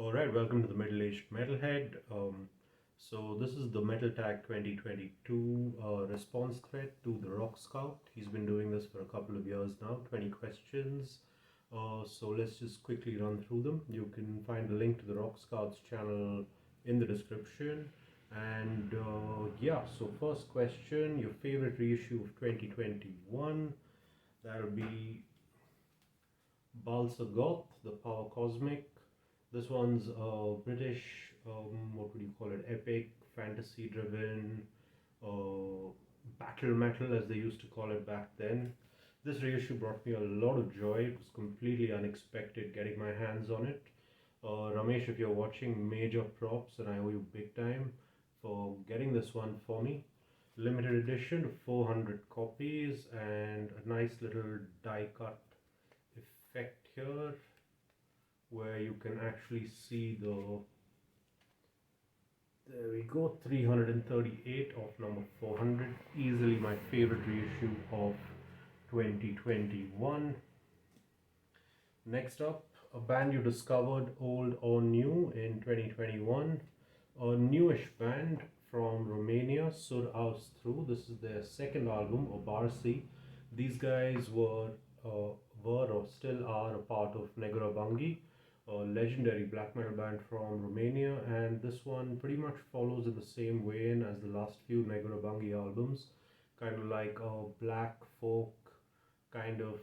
Alright, welcome to the Middle-Aged Metalhead. So this is the Metal Tag 2022 response thread to the Rock Scout. He's been doing this for a couple of years now, 20 questions. So let's just quickly run through them. You can find the link to the Rock Scouts channel in the description. And so first question, your favorite reissue of 2021. That'll be Sagoth, the Power Cosmic. This one's British, what would you call it, epic, fantasy-driven, battle metal as they used to call it back then. This reissue brought me a lot of joy. It was completely unexpected getting my hands on it. Ramesh, if you're watching, major props, and I owe you big time for getting this one for me. Limited edition, 400 copies, and a nice little die cut effect here where you can actually see there we go, 338 of number 400, easily my favorite reissue of 2021. Next up, a band you discovered, old or new, in 2021, a newish band from Romania, Sur Austru. This is their second album, Obarsie. These guys were or still are a part of Negrabungi, a legendary black metal band from Romania, and this one pretty much follows in the same vein as the last few Negrabungi albums, kind of like a black folk kind of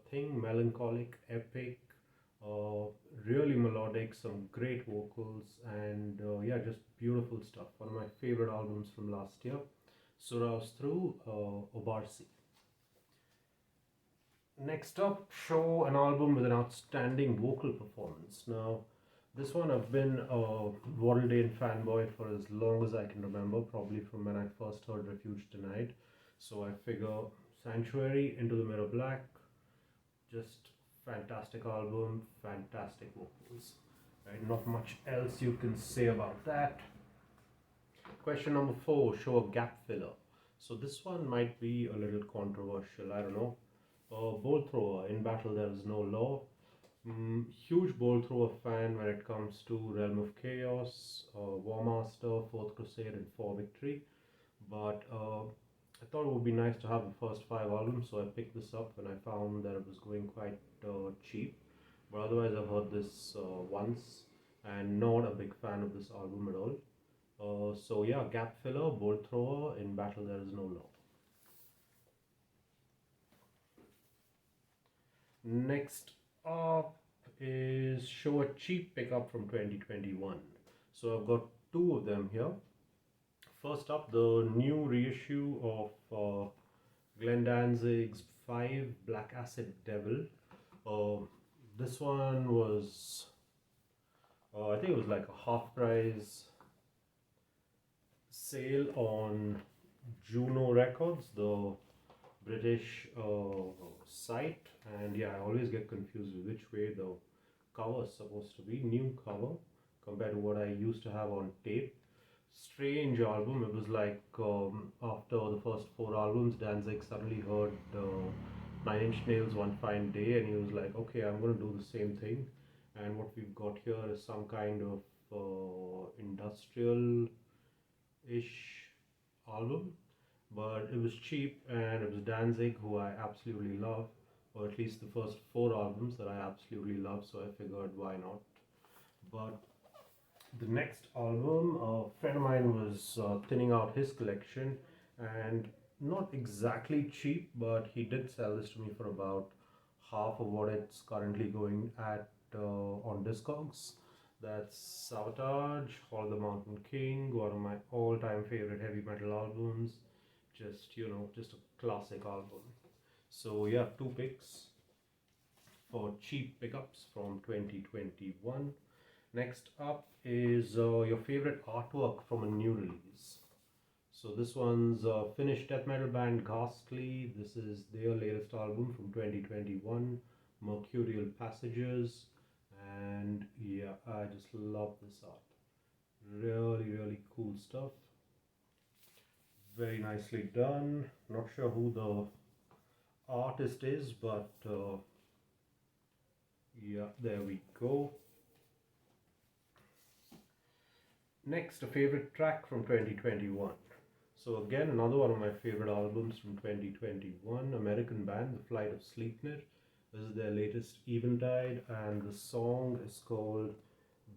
thing, melancholic, epic, really melodic, some great vocals, and just beautiful stuff. One of my favorite albums from last year, Sur Austru, Obarsie. Next up, show an album with an outstanding vocal performance. Now, this one I've been a Waddle fanboy for as long as I can remember, probably from when I first heard Refuge Denied. So I figure Sanctuary, Into the Mirror Black, just fantastic album, fantastic vocals. Right, not much else you can say about that. Question number 4, show a gap filler. So this one might be a little controversial, I don't know. Bolt thrower, In Battle There Is No Law. Huge bolt thrower fan when it comes to Realm of Chaos, War Master, Fourth Crusade, and For Victory. But I thought it would be nice to have the first 5 albums, so I picked this up when I found that it was going quite cheap. But otherwise, I've heard this once and not a big fan of this album at all. So yeah, gap filler, bolt thrower, In Battle There Is No Law. Next up is show a cheap pickup from 2021. So I've got 2 of them here. First up, the new reissue of Glenn Danzig's 5 Black Acid Devil. This one was, I think it was like a half price sale on Juno Records, the British site, and yeah, I always get confused with which way the cover is supposed to be. New cover compared to what I used to have on tape. Strange album. It was like after the first 4 albums, Danzig suddenly heard Nine Inch Nails One Fine Day, and he was like, okay, I'm going to do the same thing. And what we've got here is some kind of industrial-ish album. But it was cheap, and it was Danzig, who I absolutely love, or at least the first 4 albums that I absolutely love, so I figured why not. But the next album, a friend of mine was thinning out his collection, and not exactly cheap, but he did sell this to me for about half of what it's currently going at on Discogs. That's Sabotage, Hall of the Mountain King, one of my all-time favorite heavy metal albums. Just a classic album. So yeah, 2 picks for cheap pickups from 2021. Next up is your favorite artwork from a new release. So this one's Finnish death metal band Ghastly. This is their latest album from 2021, Mercurial Passages, and yeah, I just love this art. Really, really cool stuff. Very nicely done. Not sure who the artist is, but yeah, there we go. Next, a favorite track from 2021. So again, another one of my favorite albums from 2021, American band, The Flight of Sleipnir. This is their latest Eventide, and the song is called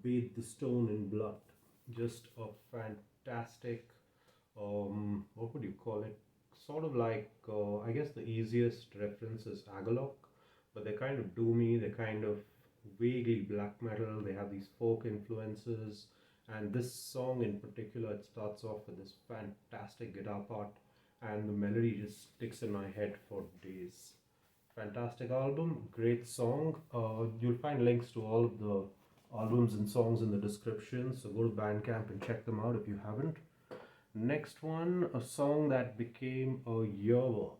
Bathe the Stone in Blood. Just a fantastic, what would you call it? Sort of like, I guess the easiest reference is Agalok, but they're kind of doomy, they're kind of vaguely black metal, they have these folk influences, and this song in particular, it starts off with this fantastic guitar part, and the melody just sticks in my head for days. Fantastic album, great song. You'll find links to all of the albums and songs in the description, so go to Bandcamp and check them out if you haven't. Next one, a song that became a earworm.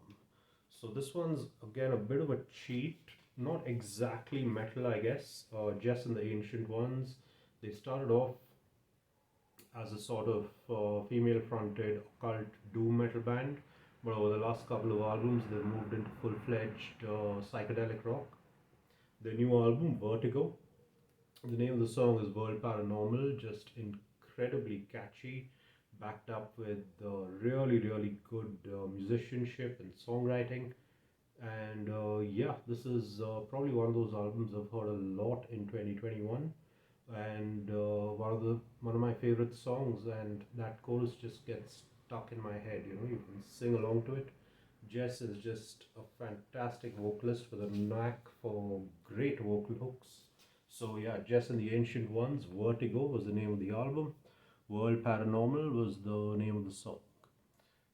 So this one's again a bit of a cheat, not exactly metal, I guess. Jess and the Ancient Ones, they started off as a sort of female-fronted occult doom metal band, but over the last couple of albums, they've moved into full-fledged psychedelic rock. Their new album, Vertigo, the name of the song is World Paranormal, just incredibly catchy, backed up with really, really good musicianship and songwriting. And yeah, this is probably one of those albums I've heard a lot in 2021, and one of my favorite songs. And that chorus just gets stuck in my head. You know, you can sing along to it. Jess is just a fantastic vocalist with a knack for great vocal hooks. So yeah, Jess and the Ancient Ones, Vertigo was the name of the album. World Paranormal was the name of the song.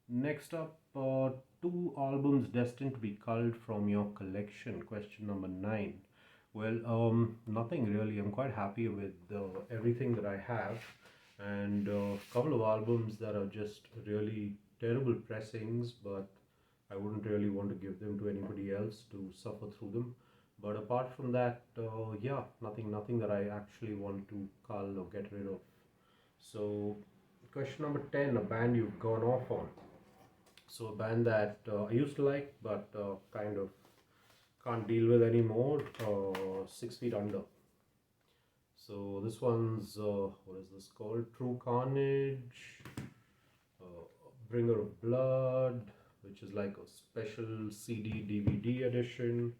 Next up, two albums destined to be culled from your collection. Question number 9. Well, nothing really. I'm quite happy with everything that I have, and a couple of albums that are just really terrible pressings, but I wouldn't really want to give them to anybody else to suffer through them. But apart from that, yeah, nothing that I actually want to cull or get rid of. So, question number 10, a band you've gone off on. So, a band that I used to like but kind of can't deal with anymore, 6 Feet Under. So, this one's, what is this called? True Carnage, Bringer of Blood, which is like a special CD DVD edition,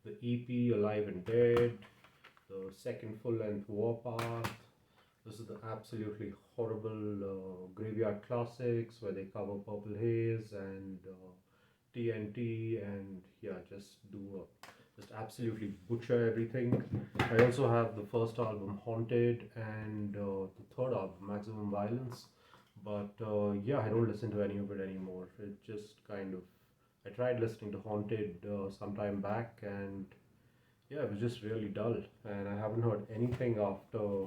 the EP Alive and Dead, the second full length Warpath. This is the absolutely horrible Graveyard Classics where they cover Purple Haze and TNT, and yeah, just absolutely butcher everything. I also have the first album Haunted and the third album Maximum Violence, but yeah, I don't listen to any of it anymore. It just kind of, I tried listening to Haunted some time back, and yeah, it was just really dull, and I haven't heard anything after,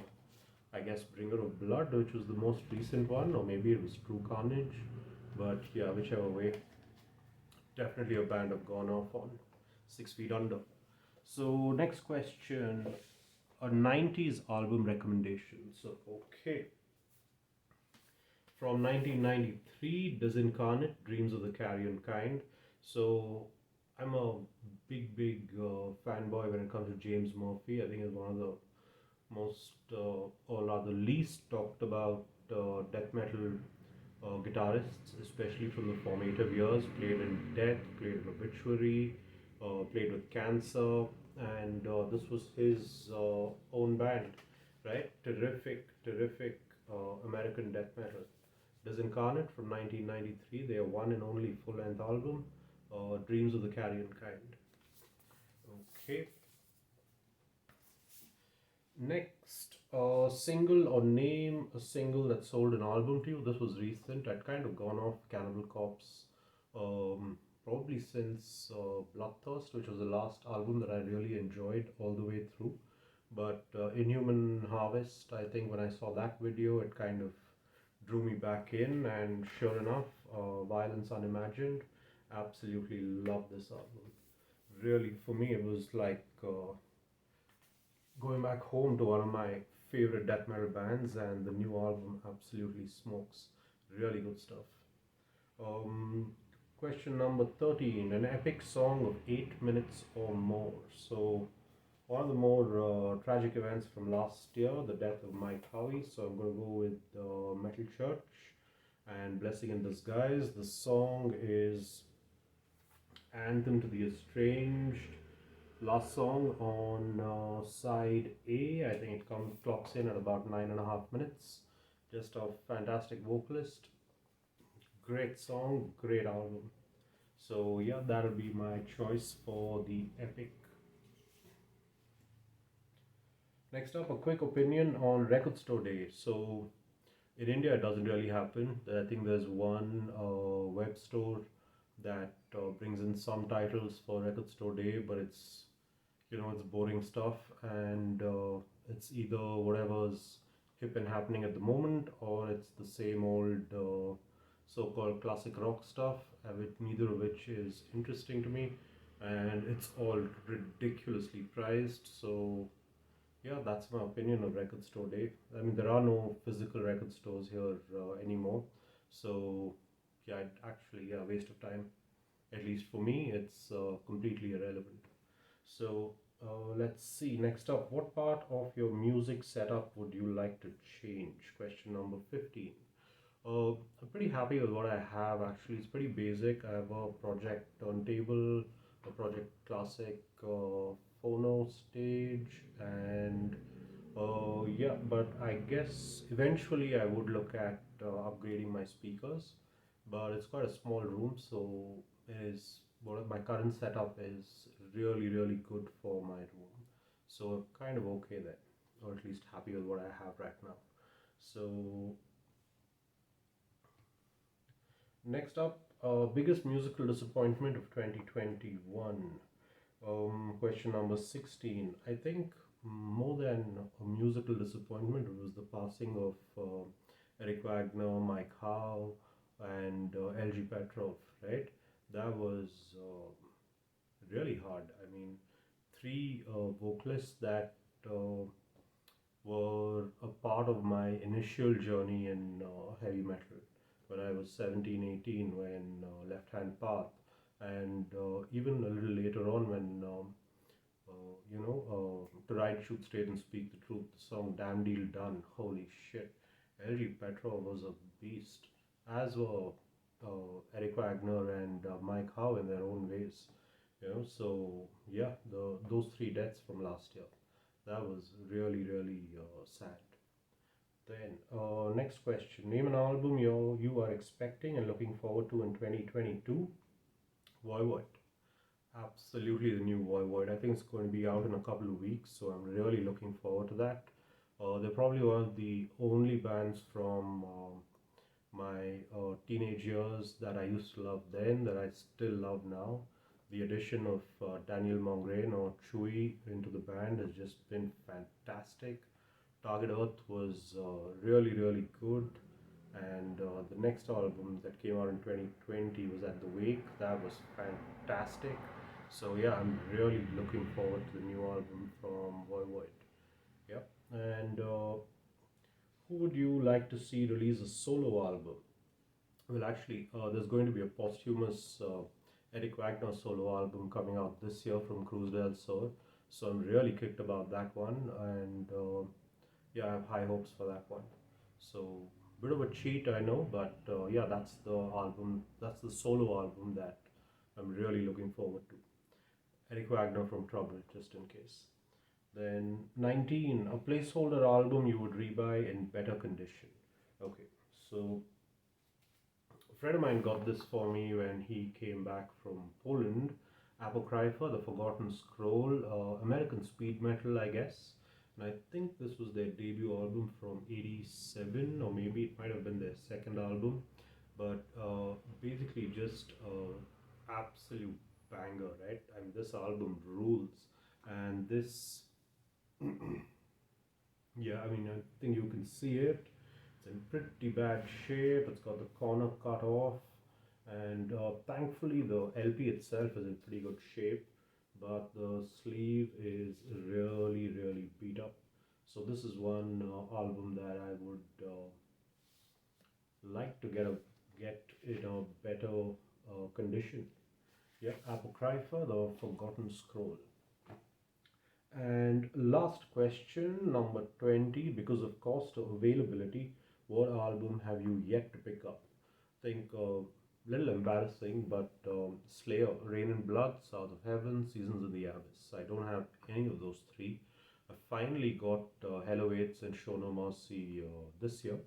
I guess, Bringer of Blood, which was the most recent one, or maybe it was True Carnage. But yeah, whichever way, definitely a band I've gone off on. 6 Feet Under. So, next question, a 90s album recommendation. So, okay. From 1993, Disincarnate, Dreams of the Carrion Kind. So, I'm a big fanboy when it comes to James Murphy. I think he's one of the most or rather least talked about death metal guitarists, especially from the formative years. Played in Death, played in Obituary, played with Cancer, and this was his own band, right? Terrific American death metal. Disincarnate from 1993, their one and only full-length album, Dreams of the Carrion Kind. Okay. Next, single, or name a single that sold an album to you. This was recent. I'd kind of gone off Cannibal Corpse probably since Bloodthirst, which was the last album that I really enjoyed all the way through. But Inhuman Harvest, I think when I saw that video, it kind of drew me back in, and sure enough, Violence Unimagined, absolutely love this album. Really, for me, it was like going back home to one of my favorite death metal bands, and the new album absolutely smokes. Really good stuff. Question number 13, an epic song of 8 minutes or more. So, One of the more tragic events from last year, the death of Mike Howie. So I'm going to go with Metal Church and Blessing in Disguise. The song is Anthem to the Estranged, last song on side A. I think it clocks in at about 9.5 minutes. Just a fantastic vocalist, great song, great album. So yeah, that'll be my choice for the epic. Next up, a quick opinion on Record Store Day. So in India, it doesn't really happen. I think there's one web store that brings in some titles for Record Store Day, but it's boring stuff, and it's either whatever's hip and happening at the moment, or it's the same old so-called classic rock stuff, neither of which is interesting to me, and it's all ridiculously priced. So yeah, that's my opinion of Record Store Day. I mean, there are no physical record stores here anymore, so yeah, waste of time. At least for me, it's completely irrelevant. So let's see. Next up, what part of your music setup would you like to change? Question number 15. I'm pretty happy with what I have actually. It's pretty basic. I have a project turntable, a project classic phono stage, and yeah, but I guess eventually I would look at upgrading my speakers, but it's quite a small room, so it is what my current setup is really, really good for my room. So I'm kind of okay there, or at least happy with what I have right now. So next up, biggest musical disappointment of 2021. Question number 16. I think more than a musical disappointment, it was the passing of Eric Wagner, Mike Howe, and LG Petrov, right? That was really hard. I mean, three vocalists that were a part of my initial journey in heavy metal when I was 17, 18, when Left Hand Path, and even a little later on when, To Ride, Shoot Straight and Speak the Truth, the song Damn Deal Done. Holy shit. LG Petrov was a beast, as were Eric Wagner and Mike Howe in their own ways. So yeah, those three deaths from last year. That was really, really sad. Then, next question. Name an album you are expecting and looking forward to in 2022. Voivod. Absolutely the new Voivod. I think it's going to be out in a couple of weeks, so I'm really looking forward to that. They're probably one of the only bands from my teenage years that I used to love then that I still love now. The addition of Daniel Mongrain or Chewy into the band has just been fantastic. Target Earth was really, really good, and the next album that came out in 2020 was At the Wake. That was fantastic. So yeah, I'm really looking forward to the new album from Voivod. Yep. And who would you like to see release a solo album? Well, actually, there's going to be a posthumous Eric Wagner solo album coming out this year from Cruz del Sur. So I'm really kicked about that one, and yeah, I have high hopes for that one. So bit of a cheat, I know, but yeah, that's the album. That's the solo album that I'm really looking forward to. Eric Wagner from Trouble, just in case. Then 19, a placeholder album you would rebuy in better condition. Okay, so a friend of mine got this for me when he came back from Poland. Apocrypha, The Forgotten Scroll, American speed metal, I guess. And I think this was their debut album from '87, or maybe it might have been their second album. But basically, just absolute banger, right? I mean, this album rules, and this, yeah, I mean, I think you can see it. It's in pretty bad shape. It's got the corner cut off, and thankfully the LP itself is in pretty good shape, but the sleeve is really, really beat up. So this is one album that I would like to get in a better condition. Yeah, Apocrypha, The Forgotten Scroll. And last question, number 20, because of cost or availability, what album have you yet to pick up? I think little embarrassing, but Slayer, Rain and Blood, South of Heaven, Seasons of the Abyss. I don't have any of those three. I finally got Hello Aids and Show No Mercy this year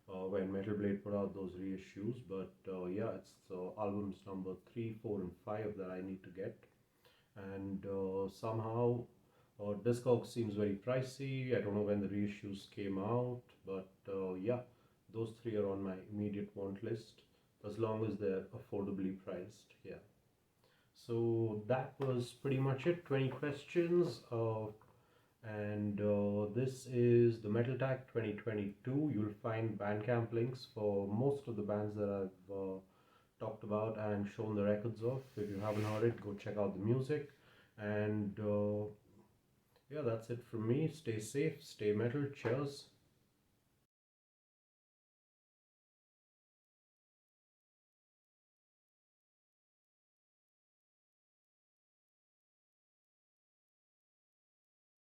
when Metal Blade put out those reissues. But yeah, it's albums number 3, 4, and 5 that I need to get. And somehow Discogs seems very pricey. I don't know when the reissues came out, but yeah, those three are on my immediate want list as long as they're affordably priced. Yeah. So that was pretty much it. 20 questions. And this is the Metal Tag 2022. You'll find Bandcamp links for most of the bands that I've talked about and shown the records of. If you haven't heard it, go check out the music. And yeah, that's it from me. Stay safe, stay metal. Cheers.